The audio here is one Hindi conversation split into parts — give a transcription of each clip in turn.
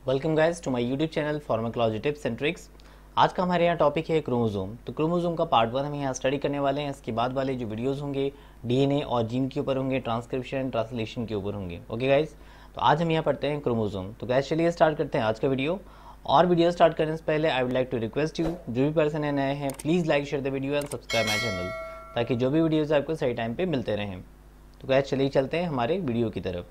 Welcome guys to my YouTube channel pharmacology tips and tricks. आज का हमारे यहाँ टॉपिक है क्रोमोसोम। तो क्रोमोसोम का पार्ट 1 हम यहाँ स्टडी करने वाले हैं। इसके बाद वाले जो वीडियोस होंगे डीएनए और जीन के ऊपर होंगे, ट्रांसक्रिप्शन ट्रांसलेशन के ऊपर होंगे। ओके गाइस, तो आज हम यहाँ पढ़ते हैं क्रोमोसोम। तो गाइस चलिए स्टार्ट करते हैं आज का वीडियो। और वीडियो स्टार्ट करने से पहले I would like to request you, जो भी पर्सन है नए हैं, please like share the video and subscribe my channel, ताकि जो भी वीडियोज़ आपको सही टाइम पर मिलते रहें। तो गाइस चलिए चलते हैं हमारे वीडियो की तरफ।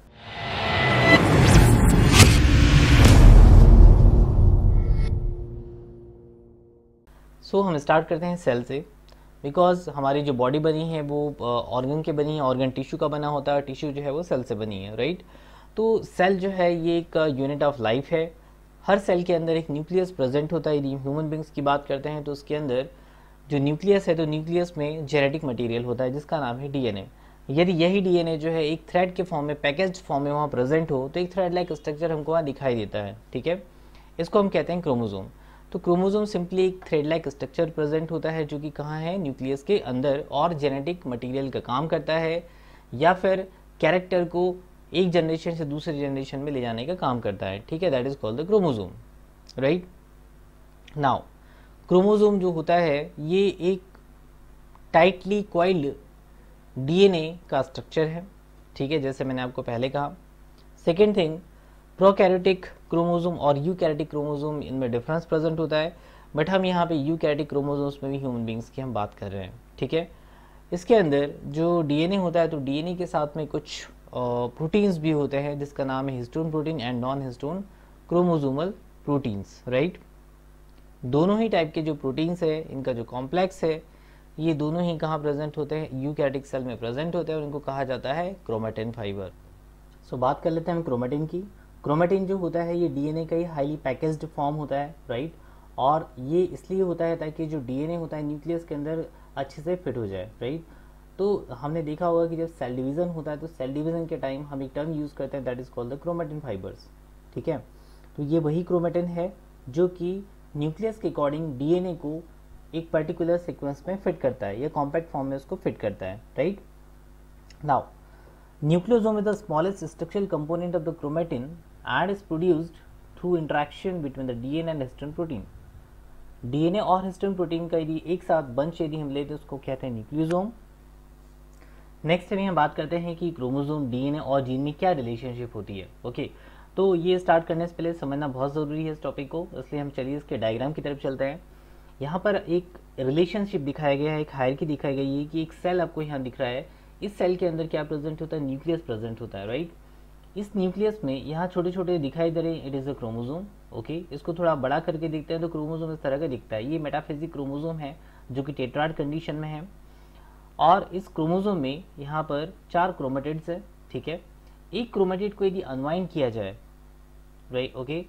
हम स्टार्ट करते हैं सेल से, बिकॉज हमारी जो बॉडी बनी है वो ऑर्गन के बनी है, ऑर्गन टिश्यू का बना होता है, टिश्यू जो है वो सेल से बनी है, राइट। तो सेल जो है ये एक यूनिट ऑफ लाइफ है। हर सेल के अंदर एक न्यूक्लियस प्रेजेंट होता है। यदि ह्यूमन बींग्स की बात करते हैं तो उसके अंदर जो न्यूक्लियस है, तो न्यूक्लियस में जेनेटिक मटीरियल होता है जिसका नाम है डीएनए। यदि यही डीएनए जो है एक थ्रेड के फॉर्म में, पैकेज्ड फॉर्म में वहाँ प्रेजेंट हो, तो एक थ्रेड लाइक स्ट्रक्चर हमको वहाँ दिखाई देता है, ठीक है। इसको हम कहते हैं क्रोमोसोम। तो क्रोमोसोम सिंपली एक थ्रेड लाइक स्ट्रक्चर प्रेजेंट होता है जो कि कहाँ है, न्यूक्लियस के अंदर, और जेनेटिक मटेरियल का काम करता है, या फिर कैरेक्टर को एक जनरेशन से दूसरे जनरेशन में ले जाने का काम करता है, ठीक है। That is called the chromosome, right. Now chromosome जो होता है ये एक टाइटली कॉइल्ड डीएनए का स्ट्रक्चर है, ठीक है, जैसे मैंने आपको पहले कहा। सेकेंड थिंग, प्रोकैरियोटिक क्रोमोसोम और यूकैरियोटिक क्रोमोसोम, इनमें डिफरेंस प्रेजेंट होता है, बट हम यहाँ पे यूकैरियोटिक क्रोमोसोम्स में भी ह्यूमन बींग्स की हम बात कर रहे हैं, ठीक है। इसके अंदर जो डीएनए होता है, तो डीएनए के साथ में कुछ प्रोटीन्स भी होते हैं जिसका नाम है histone protein and non histone chromosomal proteins, right. दोनों ही टाइप के जो प्रोटीन्स है, इनका जो कॉम्प्लेक्स है, ये दोनों ही कहाँ प्रेजेंट होते हैं, यूकैरियोटिक सेल में प्रेजेंट होते हैं, और इनको कहा जाता है क्रोमैटिन फाइबर। सो बात कर लेते हैं हम क्रोमैटिन की। क्रोमैटिन जो होता है ये डीएनए का ही हाईली पैकेज्ड फॉर्म होता है, राइट। और ये इसलिए होता है ताकि जो डीएनए होता है न्यूक्लियस के अंदर अच्छे से फिट हो जाए, राइट। तो हमने देखा होगा कि जब सेल डिवीजन होता है तो सेल डिवीजन के टाइम हम एक टर्म यूज़ करते हैं, that is called the chromatin fibres, ठीक है। तो ये वही क्रोमैटिन है जो कि न्यूक्लियस के अकॉर्डिंग डीएनए को एक पर्टिकुलर सिक्वेंस में फिट करता है, या कॉम्पैक्ट फॉर्म में उसको फिट करता है, right. Now nucleosome is the smallest structural component of the chromatin and is produced through interaction between the DNA and histone protein. DNA और हिस्टोन प्रोटीन का यदि एक साथ बंच यदि हम लेते तो उसको कहते हैं न्यूक्लियोसोम। नेक्स्ट में हम बात करते हैं कि क्रोमोसोम, डीएनए और जीन में क्या रिलेशनशिप होती है। ओके, तो ये स्टार्ट करने से पहले समझना बहुत ज़रूरी है इस टॉपिक को, इसलिए हम चलिए इसके डायग्राम की तरफ चलते हैं। यहाँ पर एक रिलेशनशिप दिखाया गया है, एक हायरार्की दिखाई गई है कि एक सेल आपको यहाँ दिख रहा है। इस सेल के अंदर क्या प्रेजेंट होता है, न्यूक्लियस प्रेजेंट होता है, राइट। इस न्यूक्लियस में यहाँ छोटे छोटे दिखाई दे रहे हैं, it is a chromosome. Okay, इसको थोड़ा बड़ा करके देखते हैं तो क्रोमोसोम इस तरह का दिखता है। ये मेटाफिजिक क्रोमोसोम है जो कि टेट्राड कंडीशन में है, और इस क्रोमोसोम में यहाँ पर 4 क्रोमेटिड्स है, ठीक है। एक क्रोमेटिड को यदि अनवाइंड किया जाए, राइट, ओके,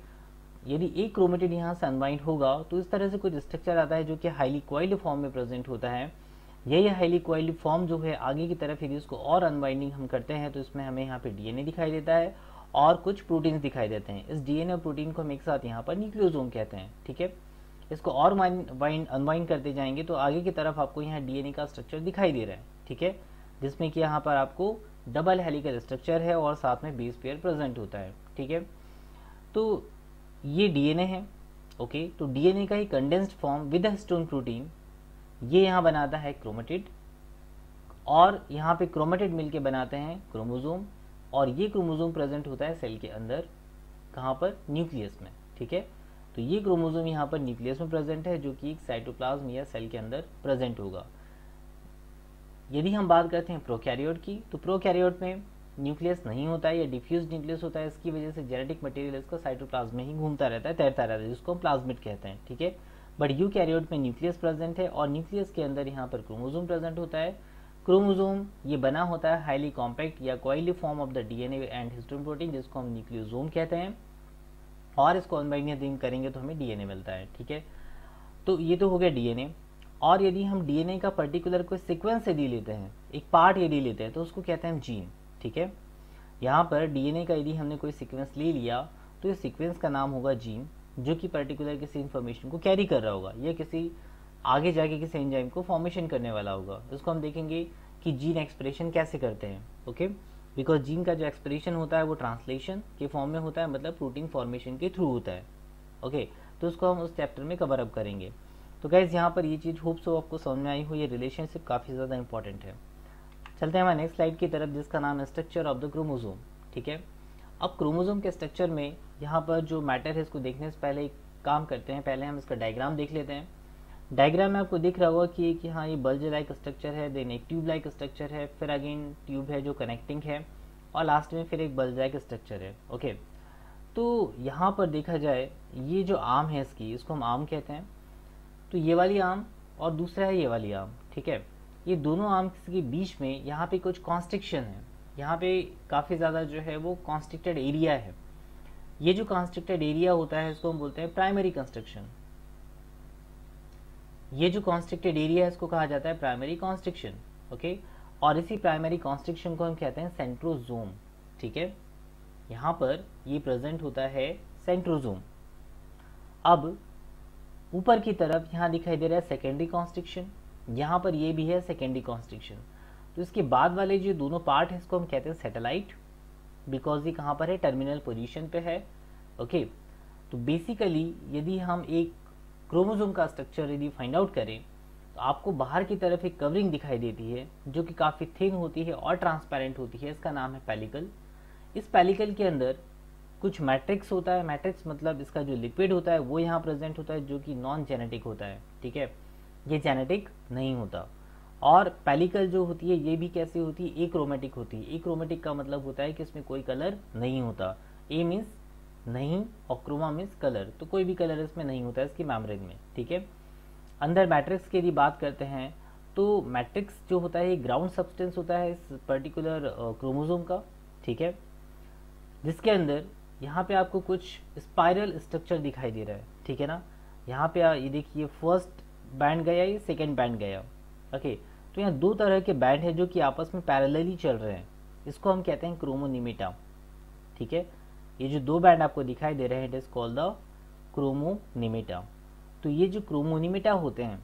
यदि एक क्रोमेटिड यहाँ से अनवाइंड होगा तो इस तरह से कुछ स्ट्रक्चर आता है जो कि हाईली कॉइल्ड फॉर्म में प्रेजेंट होता है। यही हाईली कॉइल्ड फॉर्म जो है आगे की तरफ यदि इसको और अनवाइंडिंग हम करते हैं तो इसमें हमें यहाँ पे डीएनए दिखाई देता है और कुछ प्रोटीन्स दिखाई देते हैं। इस डीएनए और प्रोटीन को हम एक साथ यहाँ पर न्यूक्लियोसोम कहते हैं, ठीक है। इसको और अनवाइंड करते जाएंगे तो आगे की तरफ आपको यहाँ डीएनए का स्ट्रक्चर दिखाई दे रहा है, ठीक है, जिसमें कि यहाँ पर आपको डबल हेलिकल स्ट्रक्चर है और साथ में बेस पेयर प्रेजेंट होता है, ठीक है। तो ये डीएनए है, ओके। तो डीएनए का ही condensed form with histone protein ये यहाँ बनाता है क्रोमेटिड, और यहाँ पे क्रोमेटिड मिलके बनाते हैं क्रोमोसोम, और ये क्रोमोसोम प्रेजेंट होता है सेल के अंदर, कहाँ पर, न्यूक्लियस में, ठीक है। तो ये क्रोमोसोम यहाँ पर न्यूक्लियस में प्रेजेंट है जो कि एक साइटोप्लाज्म या सेल के अंदर प्रेजेंट होगा। यदि हम बात करते हैं प्रोकैरियोट की, तो प्रोकैरियोट में न्यूक्लियस नहीं होता है या डिफ्यूज न्यूक्लियस होता है। इसकी वजह से जेनेटिक मटेरियल इसका साइटोप्लाज्म में ही घूमता रहता है, तैरता रहता है, जिसको हम प्लाज्मिड कहते हैं, ठीक है। बट यूकैरियोट में न्यूक्लियस प्रेजेंट है, और न्यूक्लियस के अंदर यहाँ पर क्रोमोसोम प्रेजेंट होता है। क्रोमोसोम ये बना होता है हाईली कॉम्पैक्ट या coiled form of the DNA and histone protein, जिसको हम न्यूक्लियोसोम कहते हैं, और इसको अनबाइंडिंग करेंगे तो हमें डीएनए मिलता है, ठीक है। तो ये तो हो गया डीएनए। और यदि हम डीएनए का पर्टिकुलर कोई सिक्वेंस यदि लेते हैं, एक पार्ट यदि लेते हैं, तो उसको कहते हैं जीन, ठीक है। यहाँ पर डीएनए का यदि हमने कोई सिक्वेंस ले लिया तो इस सिक्वेंस का नाम होगा जीन, जो कि पर्टिकुलर किसी इन्फॉर्मेशन को कैरी कर रहा होगा, या किसी आगे जाके किसी एंजाइम को फॉर्मेशन करने वाला होगा। इसको हम देखेंगे कि जीन एक्सप्रेशन कैसे करते हैं, ओके। बिकॉज जीन का जो एक्सप्रेशन होता है वो ट्रांसलेशन के फॉर्म में होता है, मतलब प्रोटीन फॉर्मेशन के थ्रू होता है। ओके, तो उसको हम उस चैप्टर में कवर अप करेंगे। तो गाइज यहाँ पर ये चीज़ होप सो आपको समझ में आई हो, ये रिलेशनशिप काफ़ी ज़्यादा इंपॉर्टेंट है। चलते हैं हमारे नेक्स्ट स्लाइड की तरफ, जिसका नाम है स्ट्रक्चर ऑफ द क्रोमोसोम। ठीक है, अब क्रोमोसोम के स्ट्रक्चर में यहाँ पर जो मैटर है इसको देखने से पहले एक काम करते हैं, पहले हम इसका डायग्राम देख लेते हैं। डायग्राम में आपको दिख रहा होगा कि हाँ ये बल्ज लाइक स्ट्रक्चर है, देन एक ट्यूब लाइक स्ट्रक्चर है, फिर अगेन ट्यूब है जो कनेक्टिंग है, और लास्ट में फिर एक बल्ज लाइक स्ट्रक्चर है। ओके, तो यहाँ पर देखा जाए ये जो आर्म है इसकी, इसको हम आर्म कहते हैं। तो ये वाली आर्म और दूसरा है ये वाली आर्म। ठीक है, ये दोनों आर्म्स के बीच में यहाँ पे कुछ कॉन्स्ट्रिक्शन है, यहाँ पे काफ़ी ज़्यादा जो है वो कॉन्स्ट्रिक्टेड एरिया है। ये जो कॉन्स्ट्रिक्टेड एरिया होता है इसको हम बोलते हैं प्राइमरी कंस्ट्रक्शन। ये जो कॉन्स्ट्रिक्टेड एरिया है इसको कहा जाता है प्राइमरी कॉन्स्ट्रिक्शन। ओके, और इसी प्राइमरी कॉन्स्ट्रिक्शन को हम कहते हैं सेंट्रोजोम। ठीक है, यहाँ पर ये प्रेजेंट होता है सेंट्रोजोम। अब ऊपर की तरफ यहाँ दिखाई दे रहा है सेकेंडरी कॉन्स्ट्रिक्शन, यहाँ पर ये भी है सेकेंडरी कॉन्स्ट्रिक्शन। तो इसके बाद वाले जो दोनों पार्ट है इसको हम कहते हैं सैटेलाइट, बिकॉज ये कहाँ पर है, टर्मिनल पोजीशन पे है। ओके, तो बेसिकली यदि हम एक क्रोमोसोम का स्ट्रक्चर यदि फाइंड आउट करें तो आपको बाहर की तरफ एक कवरिंग दिखाई देती है जो कि काफ़ी थिन होती है और ट्रांसपेरेंट होती है, इसका नाम है पेलिकल। इस पेलिकल के अंदर कुछ मैट्रिक्स होता है, मैट्रिक्स मतलब इसका जो लिक्विड होता है वो यहाँ प्रेजेंट होता है, जो कि नॉन जेनेटिक होता है। ठीक है, ये जेनेटिक नहीं होता। और पेलिकल जो होती है ये भी कैसी होती है, एक्रोमेटिक होती है। एक्रोमेटिक का मतलब होता है कि इसमें कोई कलर नहीं होता। ए मीन्स नहीं और क्रोमा मीन्स कलर, तो कोई भी कलर इसमें नहीं होता है इसकी मेम्ब्रेन में। ठीक है, अंदर मैट्रिक्स की यदि बात करते हैं तो मैट्रिक्स जो होता है ये ग्राउंड सब्सटेंस होता है इस पर्टिकुलर क्रोमोसोम का। ठीक है, जिसके अंदर यहाँ पे आपको कुछ स्पाइरल स्ट्रक्चर दिखाई दे रहा है। ठीक है ना, यहाँ पे ये देखिए फर्स्ट बैंड गया, ये सेकेंड बैंड गया। ओके, तो यहाँ दो तरह के बैंड है जो कि आपस में पैरेलली चल रहे हैं, इसको हम कहते हैं क्रोमोनिमेटा। ठीक है, ये जो दो बैंड आपको दिखाई दे रहे हैं इट इज कॉल्ड द क्रोमोनिमेटा। तो ये जो क्रोमोनिमेटा होते हैं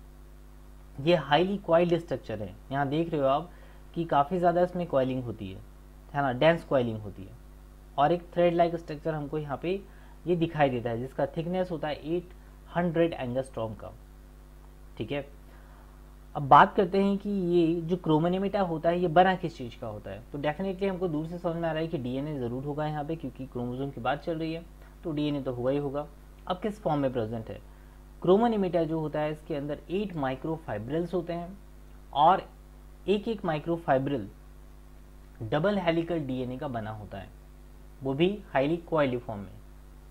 ये हाईली कॉइल्ड स्ट्रक्चर है। यहाँ देख रहे हो आप कि काफ़ी ज़्यादा इसमें कॉइलिंग होती है ना, डेंस कॉइलिंग होती है। और एक थ्रेड लाइक स्ट्रक्चर हमको यहाँ पे ये दिखाई देता है जिसका थिकनेस होता है 800 एंगस्ट्रॉम का। ठीक है, अब बात करते हैं कि ये जो क्रोमोनिमेटा होता है ये बना किस चीज़ का होता है। तो डेफिनेटली हमको दूर से समझ में आ रहा है कि डीएनए ज़रूर होगा यहाँ पे, क्योंकि क्रोमोसोम की बात चल रही है तो डीएनए तो होगा ही होगा। अब किस फॉर्म में प्रेजेंट है, क्रोमोनिमेटा जो होता है इसके अंदर 8 माइक्रोफाइब्रिल्स होते हैं और एक एक माइक्रोफाइब्रिल डबल हेलिकल डीएनए का बना होता है, वो भी हाईली कॉइल्ड फॉर्म में।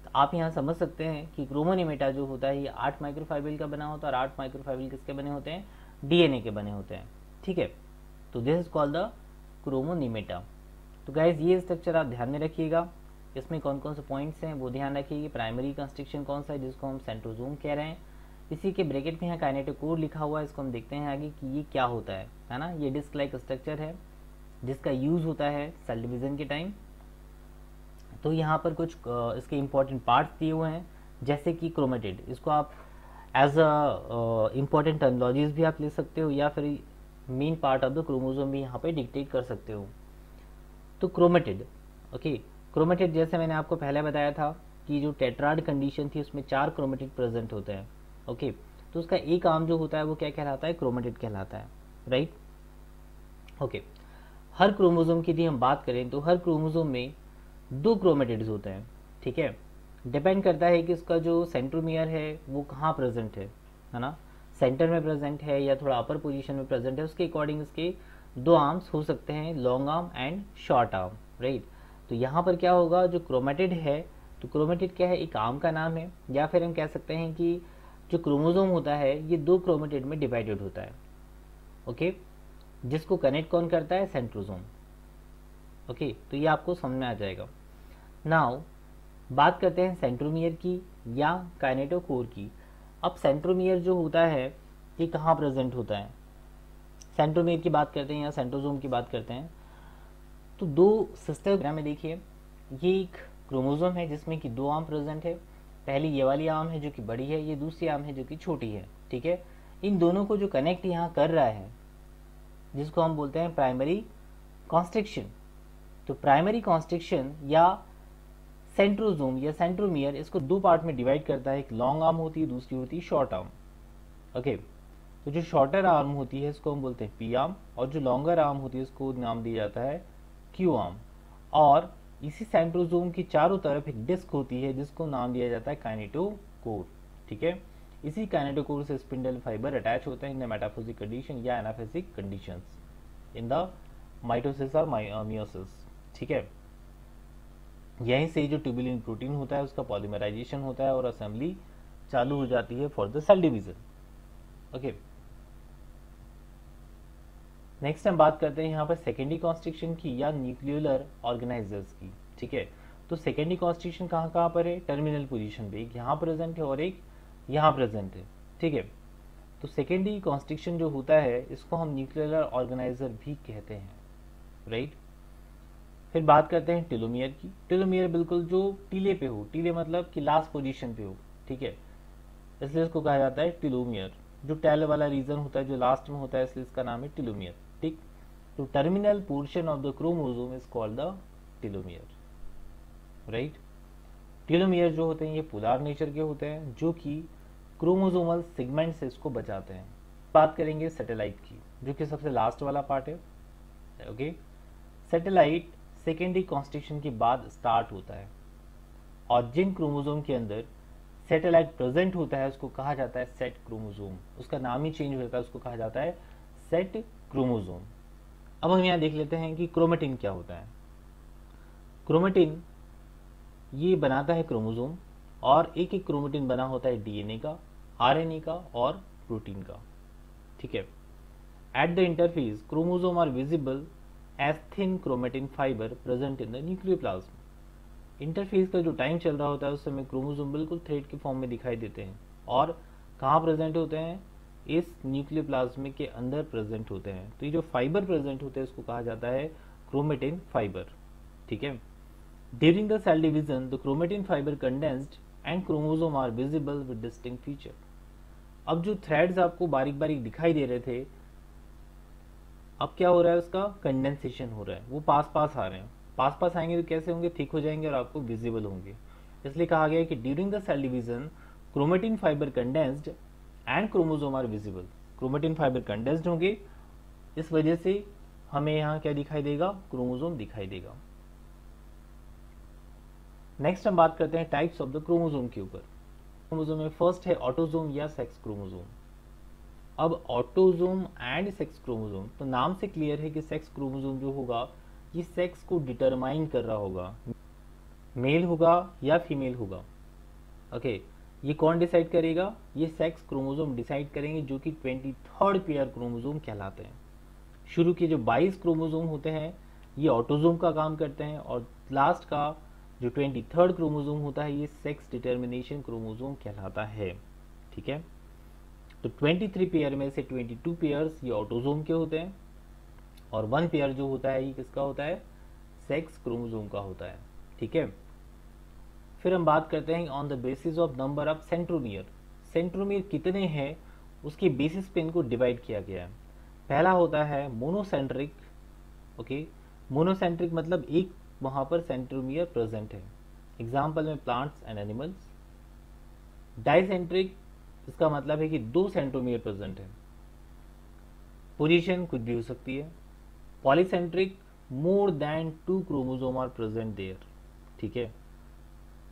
तो आप यहाँ समझ सकते हैं कि क्रोमोनिमेटा जो होता है ये 8 माइक्रोफाइब्रिल का बना होता है, और 8 माइक्रोफाइब्रिल किसके बने होते हैं, डीएनए के बने होते हैं। ठीक है, तो दिस इज कॉल्ड द क्रोमोनिमेटा। तो गाइज ये स्ट्रक्चर आप ध्यान में रखिएगा, इसमें कौन कौन से पॉइंट्स हैं वो ध्यान रखिए। प्राइमरी कंस्ट्रक्शन कौन सा है जिसको हम सेंट्रोजोम कह रहे हैं, इसी के ब्रैकेट में यहाँ काइनेटोकोर लिखा हुआ है, इसको हम देखते हैं आगे कि ये क्या होता है ना। ये डिस्क लाइक स्ट्रक्चर है जिसका यूज होता है सेल डिवीजन के टाइम। तो यहाँ पर कुछ इसके इंपॉर्टेंट पार्ट्स दिए हुए हैं जैसे कि क्रोमेटिड, इसको आप एज अ इम्पॉर्टेंट टर्मिनोलॉजीज भी आप ले सकते हो या फिर main part of the chromosome भी यहाँ पे डिक्टेट कर सकते हो। तो क्रोमेटिड, ओके, क्रोमेटिड जैसे मैंने आपको पहले बताया था कि जो टेट्राड कंडीशन थी उसमें 4 क्रोमेटिड प्रेजेंट होते हैं। ओके, तो उसका एक आर्म जो होता है वो क्या कहलाता है, क्रोमेटिड कहलाता है, राइट। ओके, हर क्रोमोसोम की यदि हम बात करें तो हर क्रोमोसोम में 2 क्रोमेटिड्स होते हैं। ठीक है, डिपेंड करता है कि इसका जो सेंट्रोमियर है वो कहाँ प्रेजेंट है ना, सेंटर में प्रेजेंट है या थोड़ा अपर पोजीशन में प्रेजेंट है, उसके अकॉर्डिंग इसके 2 आर्म्स हो सकते हैं, long arm and short arm, right. तो यहाँ पर क्या होगा, जो क्रोमेटिड है, तो क्रोमेटिड क्या है, एक आर्म का नाम है, या फिर हम कह सकते हैं कि जो क्रोमोसोम होता है ये 2 क्रोमेटिड में डिवाइडेड होता है। ओके, जिसको कनेक्ट कौन करता है, सेंट्रोजोम। ओके, तो ये आपको समझ में आ जाएगा। नाउ बात करते हैं सेंट्रोमियर की या काइनेटोकोर की। अब सेंट्रोमियर जो होता है ये कहाँ प्रेजेंट होता है, सेंट्रोमियर की बात करते हैं या सेंट्रोजोम की बात करते हैं तो 2 सिस्टर में देखिए, ये एक क्रोमोसोम है जिसमें कि 2 आर्म प्रेजेंट है। पहली ये वाली आर्म है जो कि बड़ी है, ये दूसरी आर्म है जो कि छोटी है। ठीक है, इन दोनों को जो कनेक्ट यहाँ कर रहा है जिसको हम बोलते हैं प्राइमरी कॉन्स्ट्रिक्शन। तो प्राइमरी कॉन्स्ट्रिक्शन या सेंट्रोजोम या सेंट्रोमियर इसको दो पार्ट में डिवाइड करता है, एक लॉन्ग आर्म होती है, दूसरी होती है शॉर्ट आर्म। ओके, तो जो शॉर्टर आर्म होती है इसको हम बोलते हैं पी आर्म, और जो लॉन्गर आर्म होती है उसको नाम दिया जाता है क्यू आर्म। और इसी सेंट्रोजोम की चारों तरफ एक डिस्क होती है जिसको नाम दिया जाता है काइनेटोकोर। ठीक है, इसी काइनेटोकोर से स्पिंडल फाइबर अटैच होते हैं इन द मेटाफिजिक कंडीशन या एनाफेसिक कंडीशंस इन द माइटोसिस और मियोसिस। ठीक है, यहीं से जो ट्यूबुलिन प्रोटीन होता है उसका पॉलीमराइजेशन होता है और असेंबली चालू हो जाती है for the cell division. Okay, next हम बात करते हैं यहाँ पर सेकेंडरी कॉन्स्ट्रिक्शन की या न्यूक्लियोलर ऑर्गेनाइजर्स की। ठीक है, तो सेकेंडरी कॉन्स्ट्रिक्शन कहाँ पर है? टर्मिनल पोजीशन पे, एक यहाँ प्रेजेंट है और एक यहाँ प्रेजेंट है। ठीक है, तो सेकेंडरी कॉन्स्ट्रिक्शन जो होता है इसको हम न्यूक्लियोलर ऑर्गेनाइजर भी कहते हैं, राइट। फिर बात करते हैं टेलोमियर की। टेलोमियर बिल्कुल जो टीले पे हो, टीले मतलब कि लास्ट पोजीशन पे हो। ठीक है, इसलिए इसको कहा जाता है टेलोमियर। जो टेल वाला रीजन होता है जो लास्ट में होता है इसलिए इसका नाम है टेलोमियर। ठीक, तो terminal portion of the chromosome is called the telomere, right. Telomere जो होते हैं ये पोलर नेचर के होते हैं जो कि क्रोमोसोमल सेगमेंट से इसको बचाते हैं। बात करेंगे सैटेलाइट की जो कि सबसे लास्ट वाला पार्ट है। ओके, सैटेलाइट सेकेंडरी कॉन्स्ट्रिक्शन के बाद स्टार्ट होता है और जिन क्रोमोसोम के अंदर सैटेलाइट प्रेजेंट होता है उसको कहा जाता है सेट क्रोमोसोम। उसका नाम ही चेंज हो जाता है, उसको कहा जाता है सेट क्रोमोसोम। अब हम यहाँ देख लेते हैं कि क्रोमेटिन क्या होता है। क्रोमेटिन ये बनाता है क्रोमोसोम और एक एक क्रोमेटिन बना होता है डीएनए का, आरएनए का और प्रोटीन का। ठीक है, at the interphase chromosome are visible as thin chromatin fibre present in the nucleoplasm. Interphase का जो टाइम चल रहा होता है उस समय क्रोमोसोम बिल्कुल थ्रेड के फॉर्म में दिखाई देते हैं और कहाँ प्रेजेंट होते हैं? इस न्यूक्लियोप्लाज्म के अंदर प्रेजेंट होते हैं। तो ये जो फाइबर प्रेजेंट होते हैं इसको कहा जाता है क्रोमेटिन फाइबर। ठीक है, during the cell division the chromatin fibre condensed and chromosome are visible with distinct feature. अब जो थ्रेड्स आपको बारीक बारीक दिखाई दे रहे थे, अब क्या हो रहा है? उसका कंडेंसेशन हो रहा है, वो पास पास आ रहे हैं। पास पास आएंगे तो कैसे होंगे? थिक हो जाएंगे और आपको विजिबल होंगे। इसलिए कहा गया है कि during the cell division chromatin fibre condensed and chromosome are visible. Chromatin fibre condensed होंगे, इस वजह से हमें यहाँ क्या दिखाई देगा? क्रोमोसोम दिखाई देगा। नेक्स्ट हम बात करते हैं टाइप्स ऑफ द क्रोमोसोम के ऊपर। क्रोमोसोम में फर्स्ट है ऑटोसोम या सेक्स क्रोमोसोम। अब ऑटोसोम एंड सेक्स क्रोमोसोम, तो नाम से क्लियर है कि सेक्स क्रोमोसोम जो होगा ये सेक्स को डिटरमाइन कर रहा होगा, मेल होगा या फीमेल होगा। ओके, ये कौन डिसाइड करेगा? ये सेक्स क्रोमोसोम डिसाइड करेंगे जो कि 23rd पेयर क्रोमोसोम कहलाते हैं। शुरू के जो 22 क्रोमोसोम होते हैं ये ऑटोसोम का काम करते हैं और लास्ट का जो 23rd क्रोमोसोम होता है ये सेक्स डिटर्मिनेशन क्रोमोसोम कहलाता है। ठीक है, तो 23 पेयर में से 22 पेयर्स ये ऑटोसोम के होते हैं और 1 पेयर जो होता है ये किसका होता है? सेक्स क्रोमोसोम का होता है। ठीक है, फिर हम बात करते हैं on the basis of number of centromere. Centromere कितने हैं उसके बेसिस पे इनको डिवाइड किया गया है। पहला होता है मोनोसेंट्रिक। ओके, मोनोसेंट्रिक मतलब एक वहां पर सेंट्रोमियर प्रेजेंट है, एग्जाम्पल में प्लांट्स एंड एनिमल्स। डाइसेंट्रिक इसका मतलब है कि 2 सेंट्रोमियर प्रेजेंट है, पोजीशन कुछ भी हो सकती है। Polycentric more than 2 chromosome are present there. ठीक है,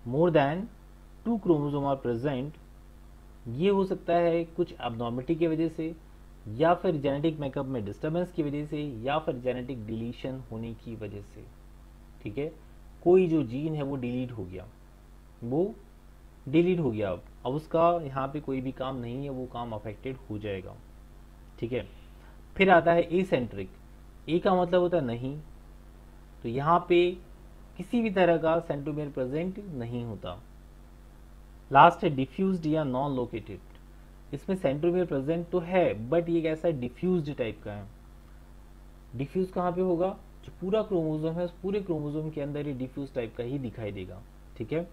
more than 2 chromosome are present, ये हो सकता है कुछ एब्नॉर्मलिटी की वजह से या फिर जेनेटिक मेकअप में डिस्टर्बेंस की वजह से या फिर जेनेटिक डिलीशन होने की वजह से। ठीक है, कोई जो जीन है वो डिलीट हो गया, वो डिलीट हो गया, अब उसका यहाँ पे कोई भी काम नहीं है, वो काम अफेक्टेड हो जाएगा। ठीक है, फिर आता है एसेंट्रिक। ए का मतलब होता है नहीं, तो यहाँ पे किसी भी तरह का सेंट्रोमियर प्रेजेंट नहीं होता। लास्ट है डिफ्यूज्ड या नॉन लोकेटेड। इसमें सेंट्रोमियर प्रेजेंट तो है बट ये कैसा डिफ्यूज्ड टाइप का है। डिफ्यूज कहाँ पे होगा? जो पूरा क्रोमोसोम है उस पूरे क्रोमोसोम के अंदर ये डिफ्यूज टाइप का ही दिखाई देगा। ठीक है,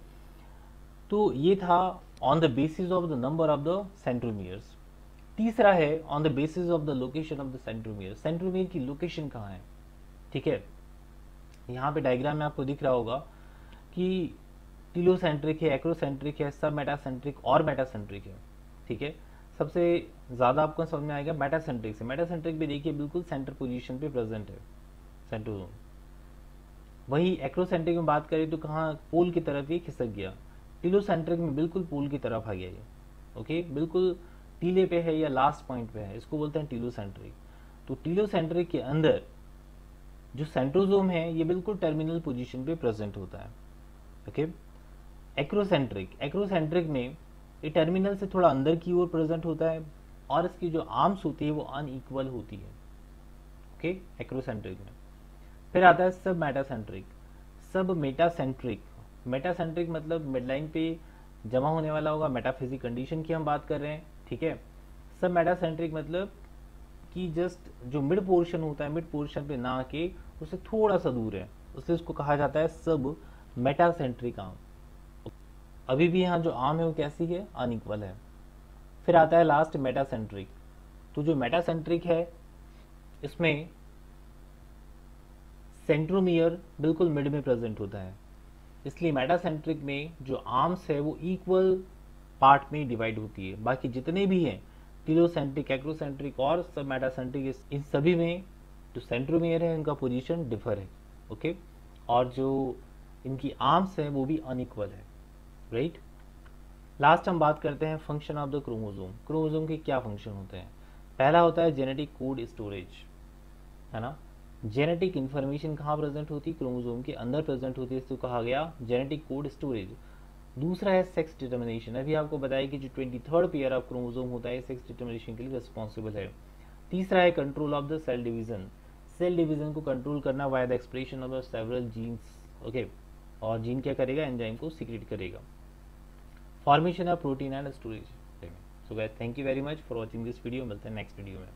तो ये था on the basis of the number of the centromeres. तीसरा है on the basis of the location of the centromere. Centromere की लोकेशन कहाँ है? ठीक है, यहाँ पे डायग्राम में आपको दिख रहा होगा कि टीलोसेंट्रिक है, एक्रोसेंट्रिक है, सब मेटासेंट्रिक और मेटासेंट्रिक है। ठीक है, सबसे ज़्यादा आपको समझ में आएगा मेटासेंट्रिक से। मेटासेंट्रिक भी देखिए बिल्कुल सेंटर पोजीशन पे प्रेजेंट है, सेंट्रोजोम। वही एक्रोसेंट्रिक में बात करें तो कहाँ पोल की तरफ ये खिसक गया, टीलोसेंट्रिक में बिल्कुल पोल की तरफ आ गया ये। ओके, बिल्कुल टीले पे है या लास्ट पॉइंट पे है, इसको बोलते हैं टीलोसेंट्रिक। तो टीलोसेंट्रिक के अंदर जो सेंट्रोजोम है ये बिल्कुल टर्मिनल पोजीशन पे प्रेजेंट होता है। ओके, एक्रोसेंट्रिक में ये टर्मिनल से थोड़ा अंदर की ओर प्रेजेंट होता है और इसकी जो आर्म्स होती है वो अनइक्वल होती है। ओके, एक्रोसेंट्रिक में। फिर आता है सब मेटासेंट्रिक। सब मेटासेंट्रिक, मेटासेंट्रिक मतलब मिडलाइन पे जमा होने वाला होगा, मेटाफिजिक कंडीशन की हम बात कर रहे हैं। ठीक है, सब मेटासेंट्रिक मतलब कि जस्ट जो मिड पोर्शन होता है, मिड पोर्शन पे ना आके उससे थोड़ा सा दूर है, उससे उसको कहा जाता है सब मेटासेंट्रिक आर्म। अभी भी यहाँ जो आर्म है वो कैसी है, अनइक्वल है। फिर आता है लास्ट मेटासेंट्रिक। तो जो मेटासेंट्रिक है इसमें सेंट्रोमियर बिल्कुल मिड में प्रेजेंट होता है, इसलिए मेटासेंट्रिक में जो आर्म्स है वो इक्वल पार्ट में डिवाइड होती है। बाकी जितने भी हैं टीलोसेंट्रिक, एक्रोसेंट्रिक और सब मेटासेंट्रिक, इन सभी में जो सेंट्रोमियर है इनका पोजीशन डिफर है। ओके, और जो इनकी आर्म्स है वो भी अनइक्वल है। राइट, लास्ट हम बात करते हैं function of the chromosome. Chromosome के क्या फंक्शन होते हैं? पहला होता है जेनेटिक कोड स्टोरेज, है ना। जेनेटिक इन्फॉर्मेशन कहाँ प्रेजेंट होती है? क्रोमोसोम के अंदर प्रेजेंट होती है, इसको कहा गया जेनेटिक कोड स्टोरेज। दूसरा है सेक्स डिटर्मिनेशन। अभी आपको बताया कि जो 23rd पेयर ऑफ क्रोमोसोम होता है सेक्स डिटर्मिनेशन के लिए रिस्पॉन्सिबल है। तीसरा है control of the cell division. Cell division को कंट्रोल करना via the expression of the several genes. Okay, और जीन क्या करेगा? एंजाइम को सीक्रेट करेगा। Formation of protein and storage. So guys, thank you very much for watching this video. मिलते हैं नेक्स्ट वीडियो में।